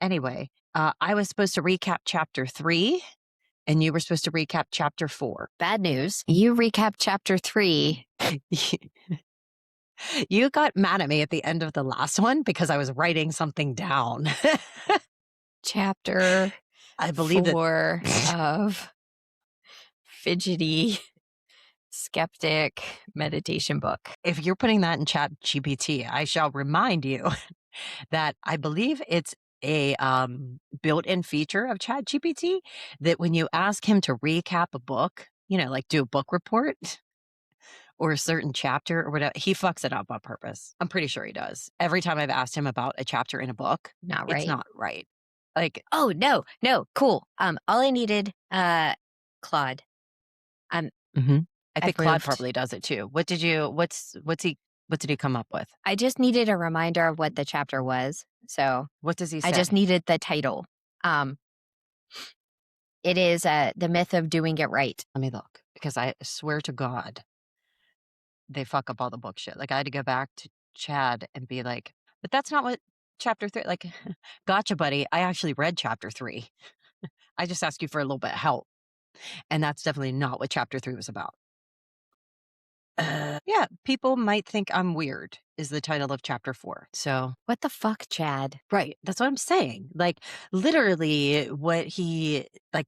Anyway, I was supposed to recap chapter 3, and you were supposed to recap chapter 4. Bad news. You recap chapter 3. You got mad at me at the end of the last one because I was writing something down. Chapter I believe 4 of Fidgety Skeptic meditation book. If you're putting that in Chat GPT, I shall remind you that I believe it's a built-in feature of Chat GPT that when you ask him to recap a book, like do a book report or a certain chapter or whatever, he fucks it up on purpose. I'm pretty sure he does. Every time I've asked him about a chapter in a book, Not it's right. not right. Like, oh no, cool. All I needed, Claude. I think I've Claude moved. probably does it too. What did he come up with? I just needed a reminder of what the chapter was. So What does he say? I just needed the title. It is The Myth of Doing It Right. Let me look, because I swear to God, they fuck up all the book shit. Like, I had to go back to Chad and be like, but that's not what chapter 3, like, gotcha, buddy. I actually read chapter 3. I just asked you for a little bit of help. And that's definitely not what chapter 3 was about. Yeah, people might think I'm weird is the title of chapter 4. So What the fuck, Chad? right. That's what I'm saying. Like, literally what the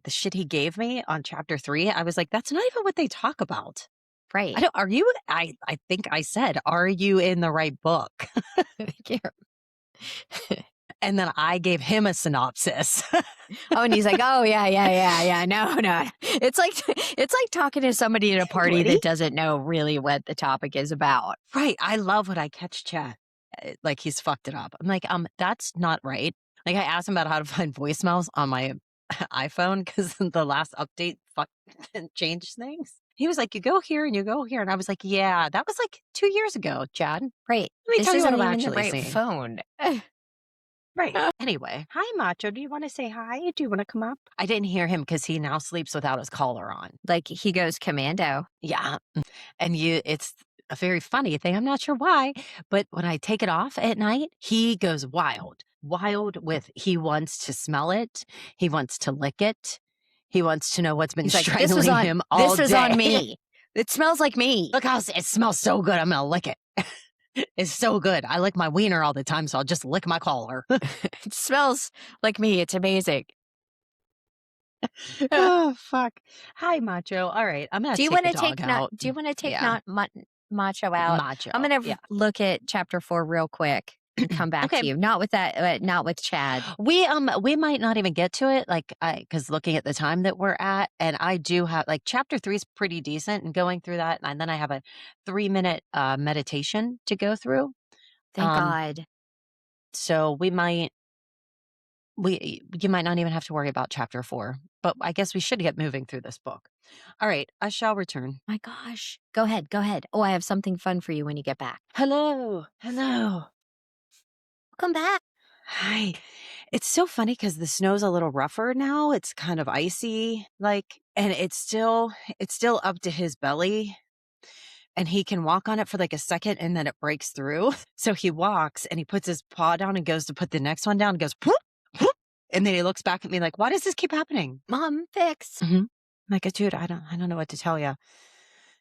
shit he gave me on chapter 3, I was like, that's not even what they talk about. Right. I think I said, are you in the right book? And then I gave him a synopsis. Oh, and he's like, oh, yeah. No. It's like talking to somebody at a party that doesn't know really what the topic is about. Right. I love when I catch Chat. Like, he's fucked it up. I'm like, that's not right. Like, I asked him about how to find voicemails on my iPhone because the last update changed things. He was like, you go here and you go here. And I was like, yeah, that was like 2 years ago, Chad. Right. Let me tell you what I'm isn't even actually the right seeing. phone. Right. Anyway, hi, Macho. Do you want to say hi? Do you want to come up? I didn't hear him because he now sleeps without his collar on. Like, he goes commando. Yeah. And it's a very funny thing. I'm not sure why, but when I take it off at night, he goes wild with, he wants to smell it. He wants to lick it. He wants to know what's been strangling him all day. This was on me. It smells like me. Look how it smells so good. I'm going to lick it. It's so good. I lick my wiener all the time, so I'll just lick my collar. It smells like me. It's amazing. Oh, fuck. Hi, Macho. All right. I'm going to take the dog out. Do you want to take Yeah. Macho out? Macho. I'm going to look at chapter 4 real quick and come back to you. Not with Chad. We might not even get to it, like, because looking at the time that we're at, and I do have, like, chapter 3 is pretty decent, and going through that, and then I have a 3-minute meditation to go through. Thank God. So you might not even have to worry about chapter 4, but I guess we should get moving through this book. All right, I shall return. My gosh. Go ahead. Oh, I have something fun for you when you get back. Hello. Welcome back. Hi. It's so funny because the snow's a little rougher now. It's kind of icy, and it's still up to his belly. And he can walk on it for like a second and then it breaks through. So he walks and he puts his paw down and goes to put the next one down and goes, whoop, whoop. And then he looks back at me like, why does this keep happening? Mom, fix. Mm-hmm. I'm like, dude, I don't know what to tell you.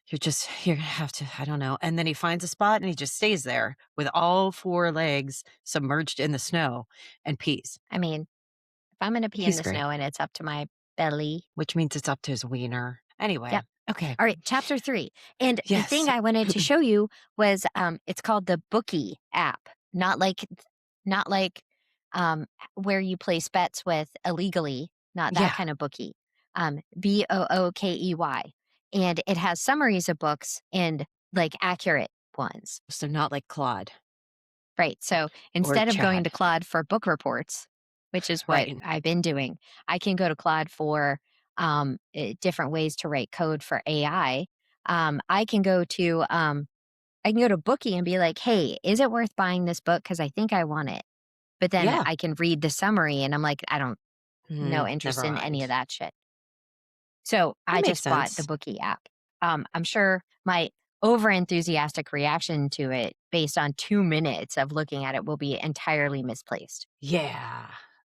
You're gonna have to, I don't know. And then he finds a spot and he just stays there with all 4 legs submerged in the snow and pees. I mean, if I'm going to pee in the snow and it's up to my belly. Which means it's up to his wiener. Anyway. Yep. Okay. All right. Chapter 3. And the thing I wanted to show you was it's called the Bookie app. Not like where you place bets with illegally. Not that kind of bookie. Bookey. And it has summaries of books and like accurate ones. So not like Claude. Right. So instead of going to Claude for book reports, which is what I've been doing, I can go to Claude for different ways to write code for AI. I can go to Bookie and be like, hey, is it worth buying this book? Because I think I want it. But then I can read the summary and I'm like, I don't no interest in any of that shit. So I just bought the Bookie app. I'm sure my over-enthusiastic reaction to it based on 2 minutes of looking at it will be entirely misplaced. Yeah.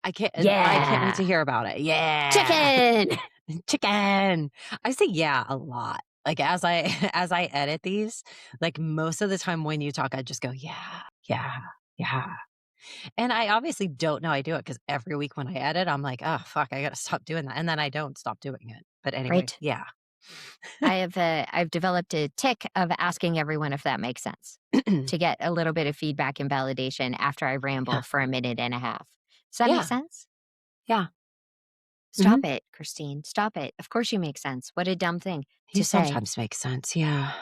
I can't wait Yeah. to hear about it. Yeah. Chicken. Chicken. I say yeah a lot. Like, as I as I edit these, like, most of the time when you talk, I just go, "Yeah, yeah, yeah." And I obviously don't know I do it because every week when I edit, I'm like, "Oh, fuck, I gotta stop doing that," and then I don't stop doing it. But anyway, Right? yeah. I've developed a tick of asking everyone if that makes sense to get a little bit of feedback and validation after I ramble Yeah. for a minute and a half. Does that make Yeah. sense? Yeah. Mhm. Stop it, Christine. Stop it. Of course you make sense. What a dumb thing You to say. sometimes make sense. Yeah.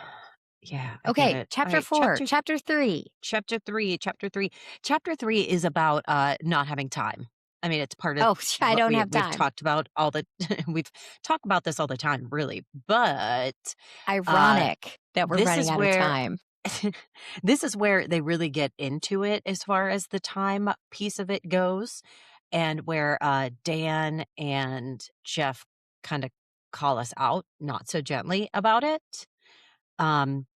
Yeah, I get Okay, it. chapter Alright, 4, chapter 3. chapter 3, chapter 3. Chapter 3 is about, not having time. I mean, it's part of Oh, I what don't have we've time. talked about all the we've talked about this all the time, really, but, uh, Ironic that we're this running is out of where time. this is where they really get into it as far as the time piece of it goes, and where, Dan and Jeff kinda call us out, not so gently about it, um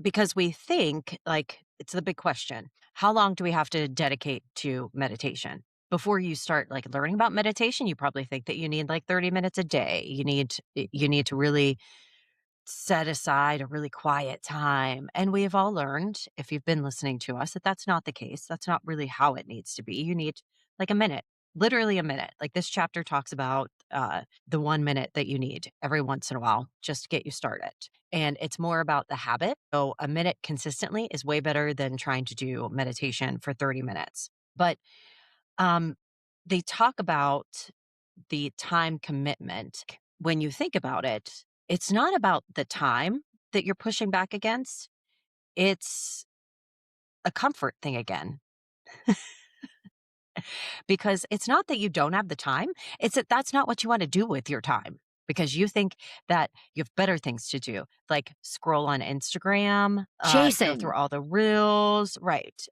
because we think, like, it's the big question. How long do we have to dedicate to meditation? Before you start, like, learning about meditation, you probably think that you need, like, 30 minutes a day. You need to really set aside a really quiet time, and we have all learned, if you've been listening to us, that that's not the case. That's not really how it needs to be. You need, like, a minute, literally a minute. Like, this chapter talks about, the 1 minute that you need every once in a while just to get you started, and it's more about the habit. So, a minute consistently is way better than trying to do meditation for 30 minutes. But, um, they talk about the time commitment. When you think about it, it's not about the time that you're pushing back against. It's a comfort thing again, because it's not that you don't have the time. It's that that's not what you want to do with your time because you think that you have better things to do, like scroll on Instagram, go through Jason. all the reels, right?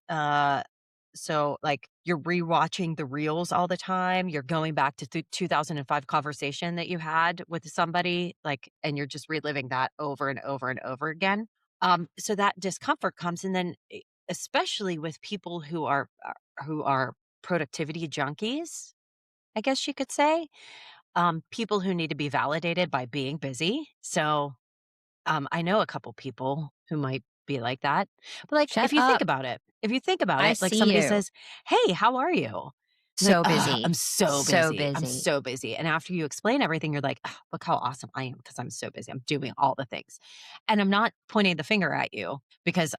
So, like, you're rewatching the reels all the time. You're going back to 2005 conversation that you had with somebody, like, and you're just reliving that over and over and over again. So that discomfort comes, and then especially with people who are productivity junkies, I guess you could say, people who need to be validated by being busy. So I know a couple people who might be like that. But, like, Shut up. if you think about I it, like, see somebody you. says, "Hey, how are you?" You're like, So "Ugh, busy. I'm so So busy. I'm busy. so busy." And after you explain everything, you're like, "Ugh, look how awesome I am because I'm so busy. I'm doing all the things." And I'm not pointing the finger at you because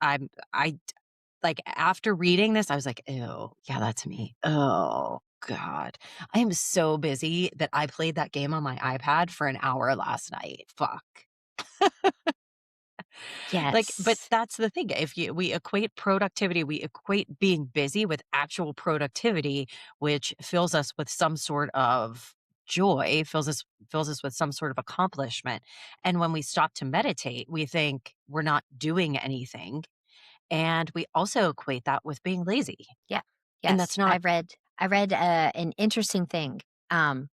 like, after reading this, I was like, "Ew, yeah, that's me. Oh, God. I am so busy that I played that game on my iPad for an hour last night. Fuck." Like, but Yes. that's the thing. If you we equate productivity, we equate being busy with actual productivity, which fills us with some sort of joy, fills us with some sort of accomplishment. And when we stop to meditate, we think we're not doing anything. And we also equate that with being lazy. Yeah. And Yes. that's not I read an interesting thing um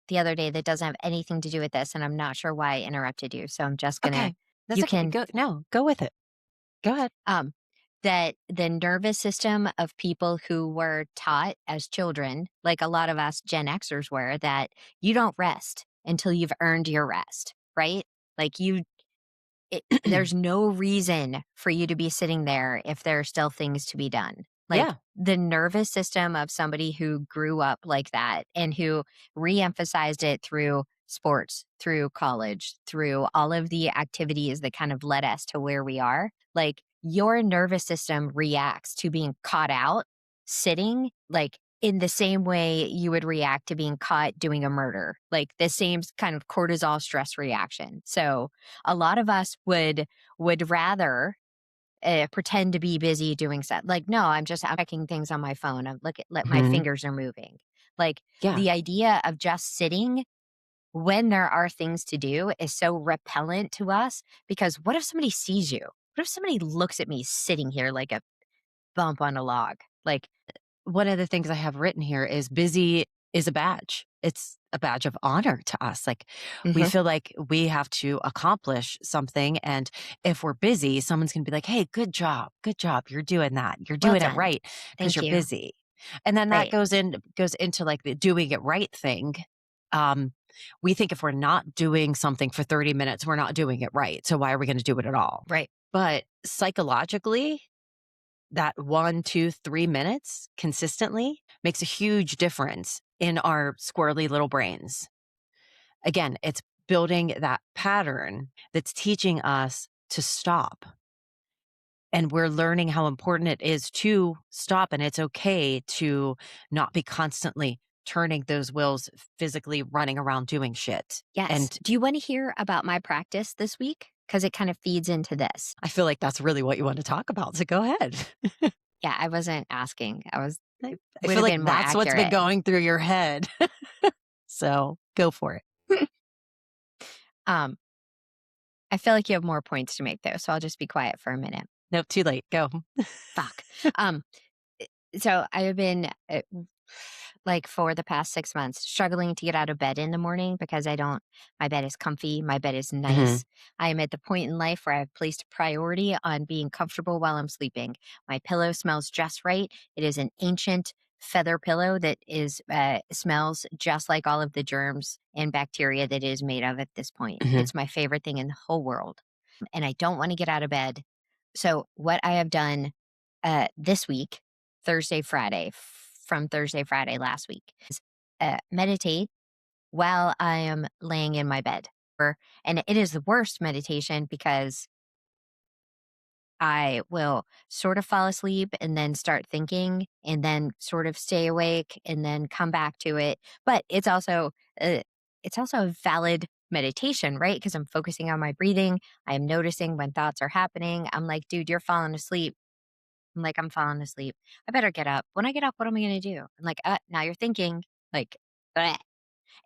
the other day that doesn't have anything to do with this, and I'm not sure why I interrupted you. So I'm just gonna okay. That's you okay. can Go with it. Go ahead. um that the nervous system of people who were taught as children, like a lot of us Gen Xers were, that you don't rest until you've earned your rest, right? Like there's no reason for you to be sitting there if there are still things to be done. Like Yeah. the nervous system of somebody who grew up like that and who reemphasized it through sports, through college, through all of the activities that kind of led us to where we are. Like your nervous system reacts to being caught out sitting like in the same way you would react to being caught doing a murder, like the same kind of cortisol stress reaction. So, a lot of us would rather pretend to be busy doing stuff. Like, no, I'm checking things on my phone. I'm look at let my Mhm. fingers are moving. Like Yeah. the idea of just sitting when there are things to do is so repellent to us because what if somebody sees you? What if somebody looks at me sitting here like a bump on a log? Like, One of the things I have written here is busy is a badge. It's a badge of honor to us. Like, we mhm. feel like we have to accomplish something. And if we're busy, someone's going to be like, hey, good job. Good job. You're doing that. You're Well doing it done. right because Thank you're you. busy. And then that Right. goes into, like, the doing it right thing. Um, we think if we're not doing something for 30 minutes, we're not doing it right, so why are we gonna do it at all? Right. But psychologically, that 1, 2, 3 minutes consistently makes a huge difference in our squirrely little brains. Again, it's building that pattern that's teaching us to stop. And we're learning how important it is to stop, and it's okay to not be constantly turning those wheels, physically running around doing shit. Yes. And Do you want to hear about my practice this week? Because it kind of feeds into this. I feel like that's really what you want to talk about, so go ahead. Yeah, I wasn't asking. I was I would feel have like been more that's what's been accurate. going through your head. So, go for it. um, I feel like you have more points to make though, so I'll just be quiet for a minute. Nope, too late, go. Fuck. Um, so I have been like for the past 6 months struggling to get out of bed in the morning because I don't. My bed is comfy. My bed is Mhm, nice. I am at the point in life where I've placed priority on being comfortable while I'm sleeping. My pillow smells just right. It is an ancient feather pillow that is smells just like all of the germs and bacteria that it is made of at this point. mhm, It's my favorite thing in the whole world, and I don't want to get out of bed. So what I have done this week, Thursday, Friday, from Thursday, Friday last week, is meditate while I am laying in my bed. And it is the worst meditation because I will sort of fall asleep and then start thinking and then sort of stay awake and then come back to it. But uh, it's also a valid meditation, right? Because I'm focusing on my breathing. I am noticing when thoughts are happening. I'm like, dude, you're falling asleep. I'm like, I'm falling asleep. I better get up. When I get up, what am I going to do? I'm like, now you're thinking, like, bleh.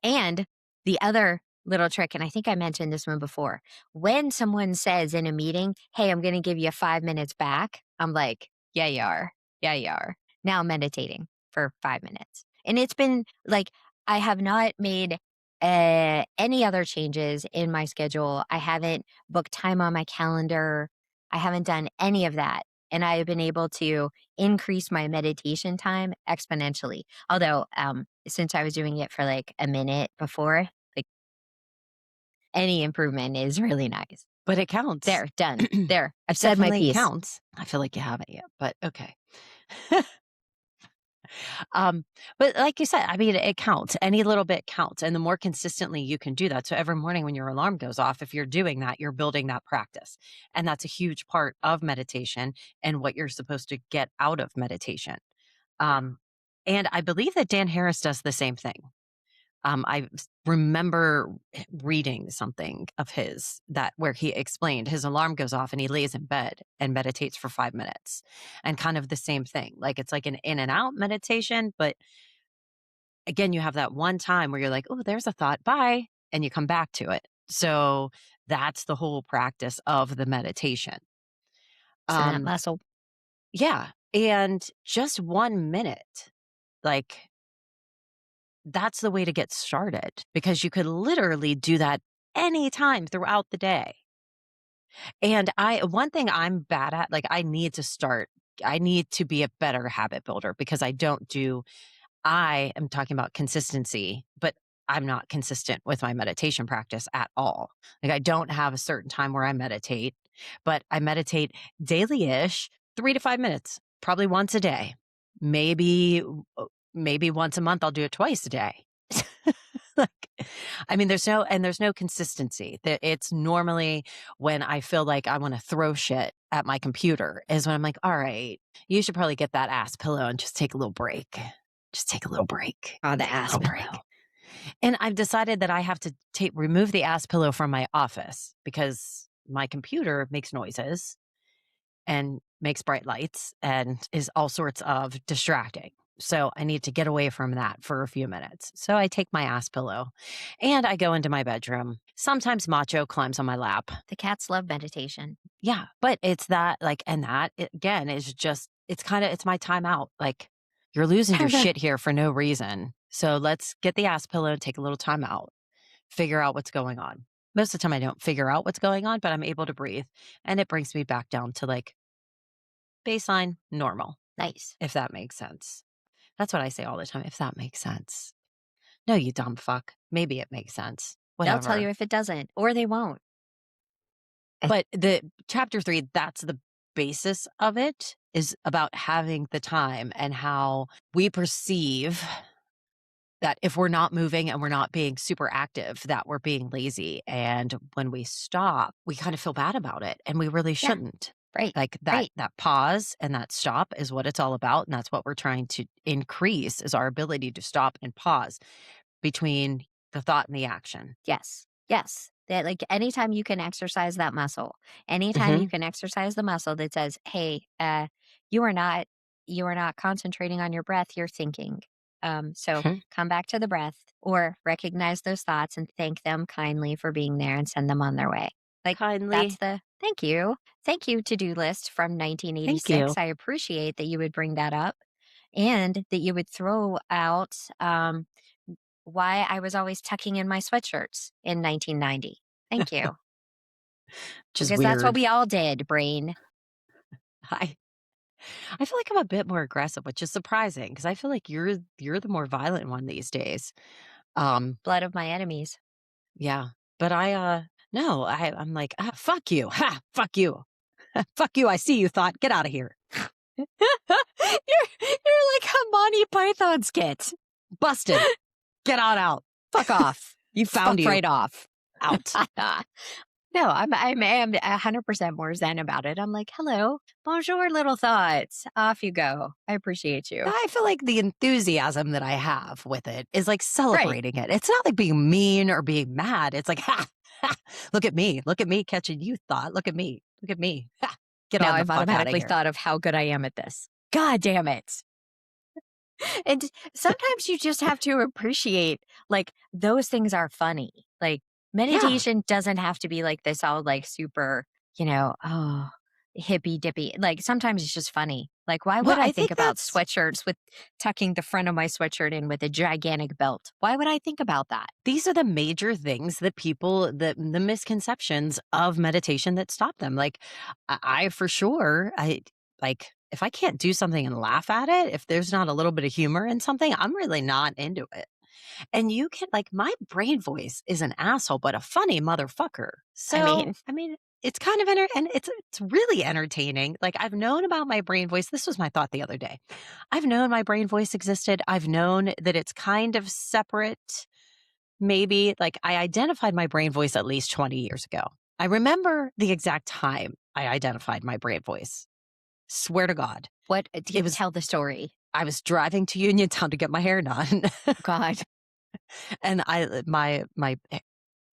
And the other little trick, and I think I mentioned this one before, when someone says in a meeting, hey, I'm going to give you 5 minutes back, I'm like, yeah, you are. Yeah, you are. Now I'm meditating for 5 minutes. And it's been like, I have not made any other changes in my schedule. I haven't booked time on my calendar. I haven't done any of that. And I have been able to increase my meditation time exponentially. Although, since I was doing it for like a minute before, like any improvement is really nice. but it counts. There, done. There, I've It said my definitely piece. counts. I feel like you haven't yet, but okay. Um, but like you said, I mean, it counts. Any little bit counts. And the more consistently you can do that. So every morning when your alarm goes off, if you're doing that, you're building that practice. And that's a huge part of meditation and what you're supposed to get out of meditation. Um, and I believe that Dan Harris does the same thing. Remember reading something of his that where he explained his alarm goes off and he lays in bed and meditates for 5 minutes and kind of the same thing. Like it's like an in and out meditation, but again, you have that one time where you're like, oh, there's a thought, bye. And you come back to it. So that's the whole practice of the meditation. So that Um, muscle. yeah. And just 1 minute, like that's the way to get started because you could literally do that anytime throughout the day. And one thing I'm bad at, like I need to be a better habit builder because I am talking about consistency, but I'm not consistent with my meditation practice at all. Like I don't have a certain time where I meditate, but I meditate daily ish, 3 to 5 minutes, probably once a day. Maybe, maybe once a month, I'll do it twice a day. Like, I mean, there's no consistency. It's normally when I feel like I want to throw shit at my computer is when I'm like, all right, you should probably get that ass pillow and just take a little break. Just take a little break. Oh, the Take a ass little break. pillow. And I've decided that I have to remove the ass pillow from my office because my computer makes noises and makes bright lights and is all sorts of distracting. So I need to get away from that for a few minutes. So I take my ass pillow and I go into my bedroom. Sometimes Macho climbs on my lap. The cats love meditation. Yeah, but it's that like, and that again is just, it's my time out. Like you're losing your shit here for no reason. So let's get the ass pillow and take a little time out, figure out what's going on. Most of the time I don't figure out what's going on, but I'm able to breathe and it brings me back down to like baseline normal, Nice. if that makes sense. That's what I say all the time, if that makes sense. No, you dumb fuck. Maybe it makes sense. They'll tell you Whatever. if it doesn't, or they won't. But the chapter 3, that's the basis of it, is about having the time and how we perceive that if we're not moving and we're not being super active, that we're being lazy. And when we stop, we kind of feel bad about it, and we really Yeah, shouldn't. right, Like right. that pause and that stop is what it's all about. And that's what we're trying to increase is our ability to stop and pause between the thought and the action. Yes. Yes. That like anytime you can exercise that muscle, anytime you Hmm. can exercise the muscle that says, "Hey, you are not you are not concentrating on your breath, you're thinking." So come back to the breath or recognize those thoughts and thank them kindly for being there and send them on their way. Like that's Kindly. the thank you. Thank you to-do list from Thank 1986. you. I appreciate that you would bring that up and that you would throw out why I was always tucking in my sweatshirts in 1990. Thank you. Just Because that's what weird. we all did, brain. I I feel like I'm a bit more aggressive, which is surprising because I feel like you're the more violent one these days. Um, Blood of my enemies. yeah. But no, I'm like, fuck you. Ha, fuck you. Fuck you. I see you thought. Get out of here. You're like a Monty Python skit. Busted. Get on out. Fuck off. You found Fuck you. right off. Out. No, I am 100% more zen about it. I'm like, hello, bonjour, little thoughts. Off you go. I appreciate you. I feel like the enthusiasm that I have with it is like Right. celebrating it. It's not like being mean or being mad. It's like, ha, ha, look at me. Look at me catching you thought. Look at me. Look at me. Ha, get Now on the I've fuck out of automatically here. thought of how good I am at this. God damn it. And sometimes you just have to appreciate like those things are funny. Like Yeah. meditation doesn't have to be like this all like super, oh, hippy dippy. Like sometimes it's just funny. Like why Well, would I I think think about that's sweatshirts with tucking the front of my sweatshirt in with a gigantic belt? Why would I think about that? these are the major things that people, the misconceptions of meditation that stop them. Like, I for sure, I like, if I can't do something and laugh at it, if there's not a little bit of humor in something, I'm really not into it. And you can like my brain voice is an asshole, but a funny motherfucker. I So, mean, I mean, it's kind of and it's really entertaining. Like I've known about my brain voice. This was my thought the other day. I've known my brain voice existed. I've known that it's kind of separate. Maybe like I identified my brain voice at least 20 years ago. I remember the exact time I identified my brain voice. Swear to God. what It was tell the story. I was driving to Uniontown to get my hair done. God. And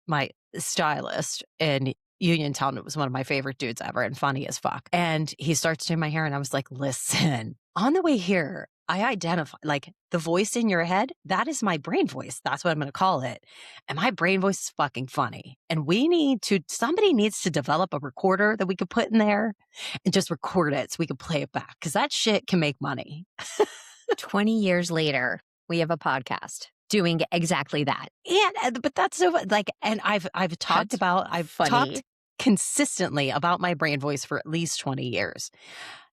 my stylist in Uniontown was one of my favorite dudes ever and funny as fuck. And he starts doing my hair, and I was like, listen, on the way here, I identify like the voice in your head, that is my brain voice. That's what I'm going to call it. And my brain voice is fucking funny. And somebody needs to develop a recorder that we could put in there and just record it so we can play it back because that shit can make money. 20 years later, we have a podcast doing exactly that. But that's so like, and That's I've talked funny. consistently about my brain voice for at least 20 years,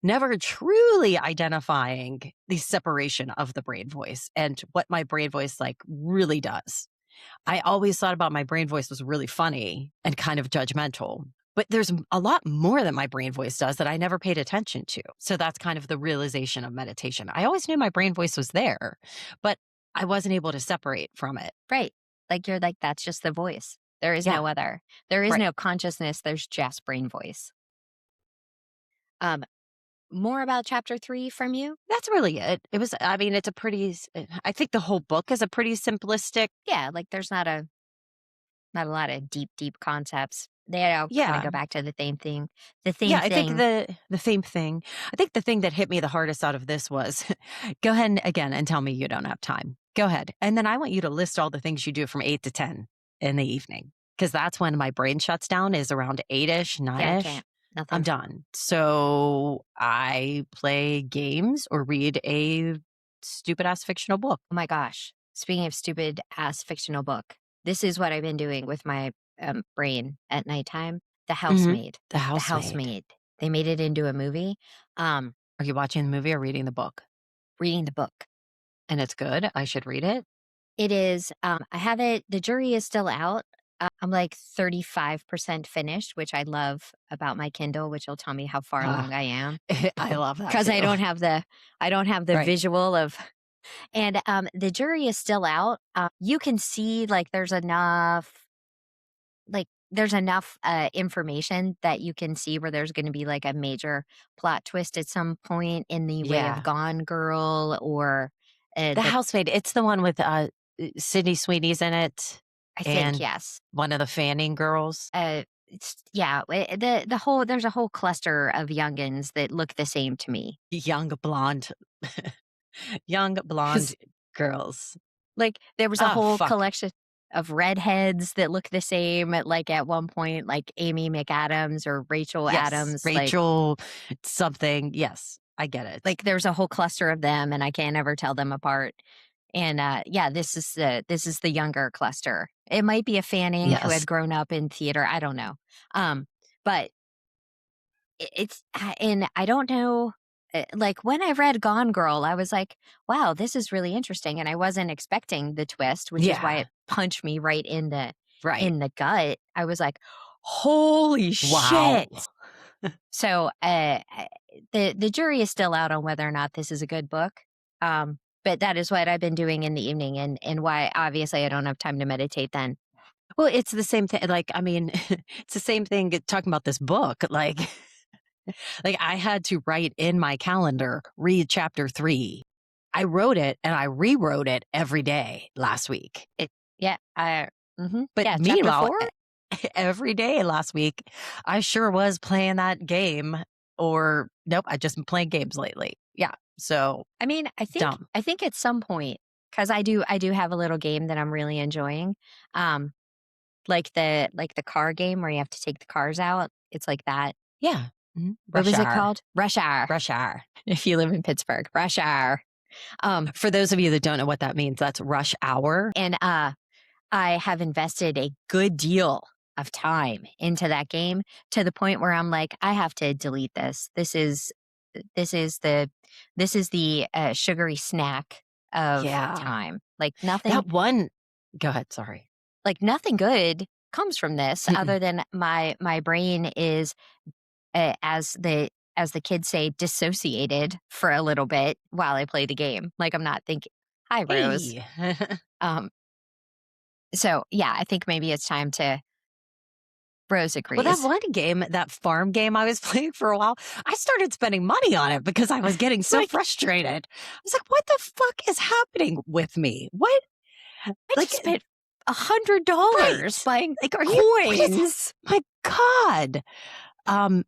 never truly identifying the separation of the brain voice and what my brain voice like really does. I always thought about my brain voice was really funny and kind of judgmental. But there's a lot more that my brain voice does that I never paid attention to. So that's kind of the realization of meditation. I always knew my brain voice was there, but I wasn't able to separate from it. Right. Like you're like, that's just the voice. There is Yeah, no other. There is right. no consciousness. There's just brain voice. Um, More about chapter 3 from you? That's really it. It was, I mean, it's a I think the whole book is a pretty simplistic. Yeah, like there's not a lot of deep concepts. They all kind of Yeah. go back to the same thing. The Yeah. same I think thing. the same thing. I think the thing that hit me the hardest out of this was go ahead and, again and tell me you don't have time. Go ahead. And then I want you to list all the things you do from 8 to 10 in the evening. Cause that's when my brain shuts down is around 8ish, Yeah, I 9ish. can't. I'm Nothing. done. So I play games or read a stupid ass fictional book. Oh my gosh. Speaking of stupid ass fictional book, this is what I've been doing with my brain at nighttime. The Mhm. Housemaid. The The Housemaid. Housemaid. They made it into a movie. Are you watching the movie or reading the book? Reading the book. And it's good? I should read it? It is, I have it the jury is still out. I'm like 35% finished, which I love about my Kindle, which will tell me how far Ah, along I am. I love that Because too. I don't have the Right. visual of and, the jury is still out. You can see, there's enough, information that you can see where there's gonna be, like, a major plot twist at some point in the way of Yeah. Gone Girl or, The the Housemaid, it's the one with, Sydney Sweeney's in it I think, and yes. one of the Fanning girls. It's yeah, the whole there's a whole cluster of youngins that look the same to me. Young blonde young blonde 'Cause, girls. like, there was a Ah, whole fuck. collection of redheads that look the same at one point, like Amy McAdams or Rachel Yes, Adams, Rachel something. Yes, I get it. there's a whole cluster of them, and I can't ever tell them apart. And, yeah, this is the younger cluster. It might be a Fanning who Yes. had grown up in theater, I don't know. But and I don't know, like, when I read Gone Girl, I was like, "Wow, this is really interesting," and I wasn't expecting the twist, which is why Yeah, it punched me right right. in the gut. I was like, "Holy Wow. shit." So, the jury is still out on whether or not this is a good book, but that is what I've been doing in the evening and why obviously I don't have time to meditate then. Well, it's the same thing, like, I mean, it's the same thing talking about this book, like, I had to write in my calendar, read chapter 3. I wrote it and I rewrote it every day last week. It yeah, But yeah, chapter meanwhile, 4? every day last week, I sure was playing that game or nope, I just been playing games lately. Yeah, so I mean, dumb. I think at some point, because I do have a little game that I'm really enjoying, um, like the car game where you have to take the cars out. It's like that. Yeah. Mhm. What Rush was it hour. called? Rush Hour, Rush hour. if you live in Pittsburgh. Rush Hour. For those of you that don't know what that means, that's rush hour. And, I have invested a good deal of time into that game to the point where I'm like, "I have to delete this. This is the this is the, sugary snack of Yeah. time." That one go ahead, sorry. Nothing good comes from this Mm-mm. other than my brain is, as the kids say, dissociated for a little bit while I play the game. Like, I'm not thinking, "Hi, Rose." Hey. Um, so, yeah, I think maybe it's time to Rose Well, that agrees. one game, that farm game I was playing for a while, I started spending money on it because I was getting so Like, frustrated. I was like, "What the fuck is happening with me? What?" I just Like, spent $100 right. buying Like, are you what is coins. my god. Um,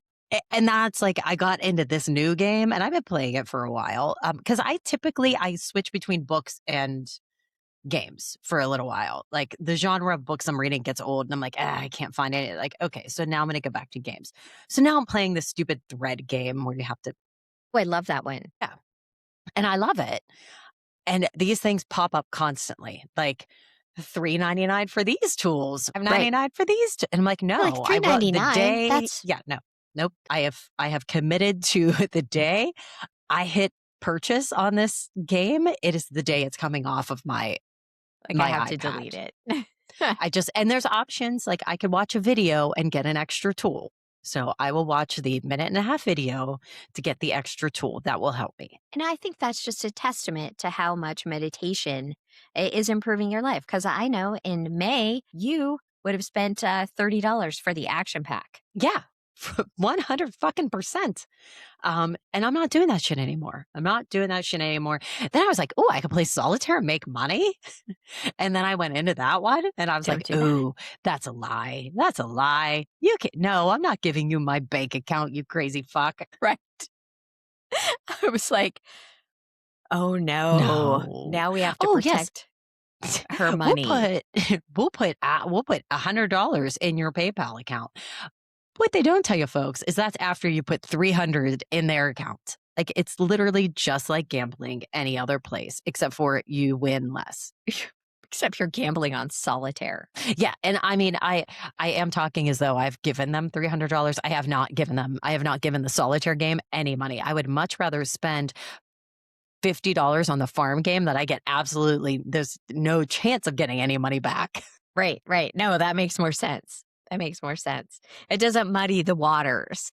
and that's like I got into this new game and I've been playing it for a while. Because I switch between books and games for a little while. Like the genre of books I'm reading gets old and I'm like, I can't find it. Like, okay, so now I'm gonna go back to games. So now I'm playing this stupid thread game where you have to, Oh, I love that one. yeah, and I love it. And these things pop up constantly, like $3.99 for these tools, Right. $5.99 for these, and I'm like, You're like, no, I will the 3.99. day, That's yeah, no, nope. I have committed to the day I hit purchase on this game. It is the day it's coming off of like, I my have to delete iPad. it. And there's options like I could watch a video and get an extra tool. So I will watch the minute and a half video to get the extra tool that will help me. And I think that's just a testament to how much meditation is improving your life. Because I know in May, you would have spent $30 for the action pack. Yeah. 100 fucking percent. And I'm not doing that shit anymore. I'm not doing that shit anymore. Then I was like, oh, I could play solitaire and make money. And then I went into that one and I was Don't like, do that. ooh, that's a lie. That's a lie. You can no, I'm not giving you my bank account, you crazy fuck. Right. I was like, oh no. No. Now we have to Oh, yes. protect her We'll money. put we'll put $100 in your PayPal account. What they don't tell you folks is that's after you put 300 in their account. Like it's literally just like gambling any other place except for you win less. Except you're gambling on solitaire. Yeah, and I mean I am talking as though I've given them $300. I have not given the solitaire game any money. I would much rather spend $50 on the farm game that I get there's no chance of getting any money back. Right, right. No, that makes more sense. That makes more sense. It doesn't muddy the waters.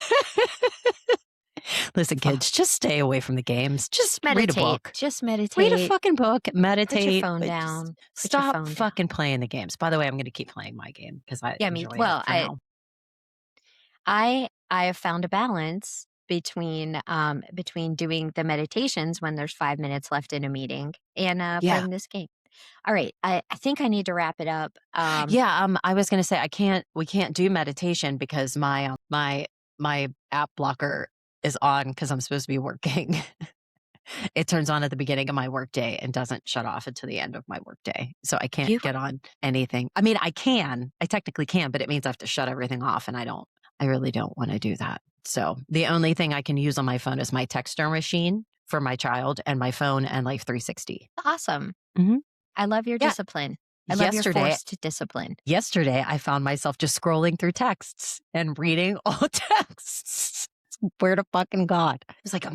Listen, kids, just stay away from the games. Just read a Meditate. book. Just Read a meditate. fucking book, Put your meditate, phone but just down. Put your stop phone down. fucking playing the games. By the way, I'm going to keep playing my game because I Yeah, enjoy it well, for now. I have found a balance between doing the meditations when there's 5 minutes left in a meeting and Yeah. playing this game. All right, I think I need to wrap it up. Yeah, I was going to say we can't do meditation because my app blocker is on because I'm supposed to be working. It turns on at the beginning of my workday and doesn't shut off until the end of my workday. So I can't You get on anything. I mean, I technically can, but it means I have to shut everything off and I really don't want to do that. So the only thing I can use on my phone is my texter machine for my child and my phone and Life 360. awesome. Mhm. I love your Yeah. discipline. I love your forced discipline. Yesterday, I found myself just scrolling through texts and reading all texts. Where to fucking God. I was like,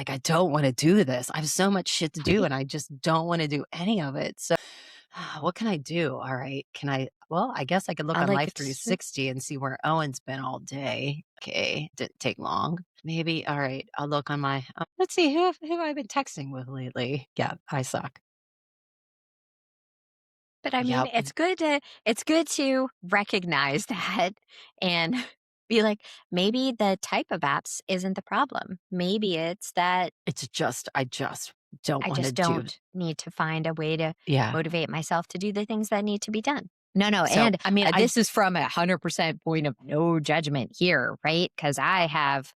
I don't want to do this. I have so much shit to do and I just don't want to do any of it. So what can I do? All right. I guess I could look I on like Life it. 360 and see where Owen's been all day. Okay. Didn't take long. Maybe. All right. I'll look on let's see who I've been texting with lately. Yeah, I suck. But I mean, Yep. it's good to recognize that and be like, maybe the type of apps isn't the problem. Maybe it's that I just don't I want to just do. don't need to find a way to Yeah. motivate myself to do the things that need to be done. No, no, So, and I mean, this is from 100% point of no judgment here, right? Because I have,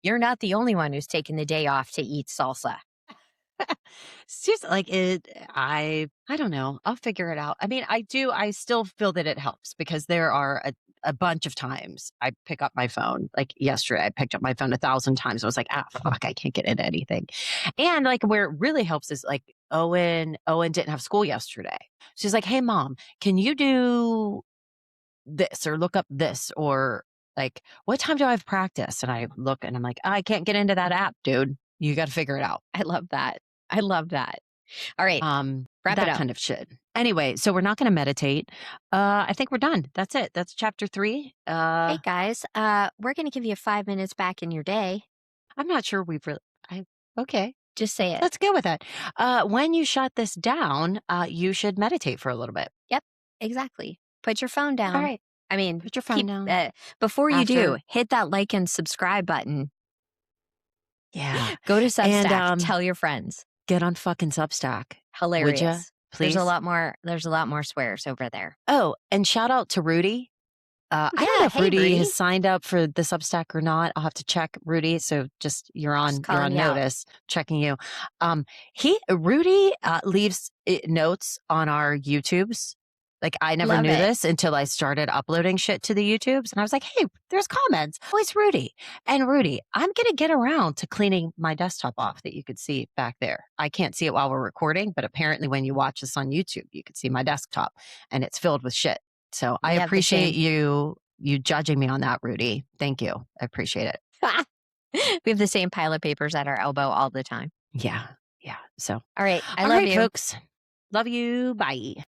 you're not the only one who's taken the day off to eat salsa. it's just like I don't know. I'll figure it out. I mean, I still feel that it helps because there are a bunch of times I pick up my phone. Like yesterday, I picked up my phone 1,000 times. I was like, fuck, I can't get into anything. And like where it really helps is like Owen didn't have school yesterday. She's like, hey mom, can you do this or look up this or like what time do I have practice? And I look and I'm like, I can't get into that app, dude. You got to figure it out. I love that. I love that. All right, wrap it That up. kind of shit. Anyway, so we're not going to meditate. I think we're done. That's it. That's chapter 3. Hey guys, we're going to give you 5 minutes back in your day. I'm not sure we've really. Okay. Just say it. Let's go with that. When you shut this down, you should meditate for a little bit. Yep, exactly. Put your phone down. All right. I mean, Put your phone down. Before you do, After. hit that like and subscribe button. Yeah. Go to Substack. And tell your friends. get on fucking Substack. Hilarious. Would you? Please. There's a lot more swears over there. Oh, and shout out to Rudy. I don't know if Rudy has signed up for the Substack or not. I'll have to check, Rudy. So just you're on notice, checking you. Rudy leaves notes on our YouTubes. Like I never knew this until I started uploading shit to the YouTubes, and I was like, "Hey, there's comments. Oh, it's Rudy." And Rudy, I'm gonna get around to cleaning my desktop off that you could see back there. I can't see it while we're recording, but apparently, when you watch this on YouTube, you can see my desktop, and it's filled with shit. So I appreciate you judging me on that, Rudy. Thank you. I appreciate it. We have the same pile of papers at our elbow all the time. Yeah. Yeah. So all right. I love you, folks. Love you. Bye.